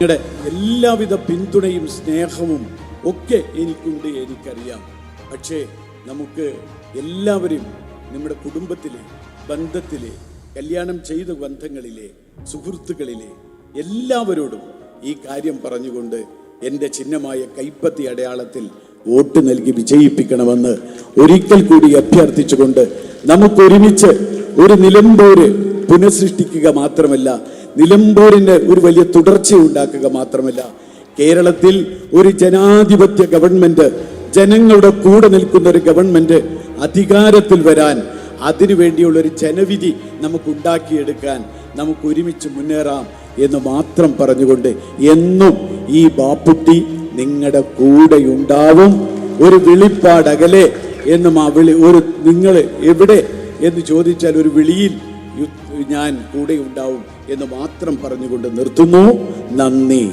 നിങ്ങളുടെ എല്ലാവിധ പിന്തുണയും സ്നേഹവും ഒക്കെ എനിക്കുണ്ട്, എനിക്കറിയാം. പക്ഷേ നമുക്ക് എല്ലാവരും നമ്മുടെ കുടുംബത്തിലെ, ബന്ധത്തിലെ, കല്യാണം ചെയ്ത ബന്ധങ്ങളിലെ, സുഹൃത്തുക്കളിലെ എല്ലാവരോടും ഈ കാര്യം പറഞ്ഞുകൊണ്ട് എൻ്റെ ചിഹ്നമായ കൈപ്പത്തി അടയാളത്തിൽ വോട്ട് നൽകി വിജയിപ്പിക്കണമെന്ന് ഒരിക്കൽ കൂടി അഭ്യർത്ഥിച്ചുകൊണ്ട് നമുക്കൊരുമിച്ച് ഒരു നിലമ്പൂര് പുനഃസൃഷ്ടിക്കുക മാത്രമല്ല, നിലമ്പൂരിന് ഒരു വലിയ തുടർച്ച ഉണ്ടാക്കുക മാത്രമല്ല, കേരളത്തിൽ ഒരു ജനാധിപത്യ ഗവൺമെന്റ്, ജനങ്ങളുടെ കൂടെ നിൽക്കുന്ന ഒരു ഗവൺമെന്റ് അധികാരത്തിൽ വരാൻ, അതിനുവേണ്ടിയുള്ളൊരു ജനവിധി നമുക്കുണ്ടാക്കിയെടുക്കാൻ നമുക്ക് ഒരുമിച്ച് മുന്നേറാം എന്ന് മാത്രം പറഞ്ഞുകൊണ്ട് എന്നും ഈ ബാപ്പുട്ടി നിങ്ങളുടെ കൂടെയുണ്ടാവും. ഒരു വിളിപ്പാടകലെ എന്നും ആ വിളി, ഒരു നിങ്ങൾ എവിടെ എന്ന് ചോദിച്ചാൽ ഒരു വിളിയിൽ ഞാൻ കൂടെ ഉണ്ടാവും എന്ന് മാത്രം പറഞ്ഞുകൊണ്ട് നിർത്തുന്നു. നന്ദി.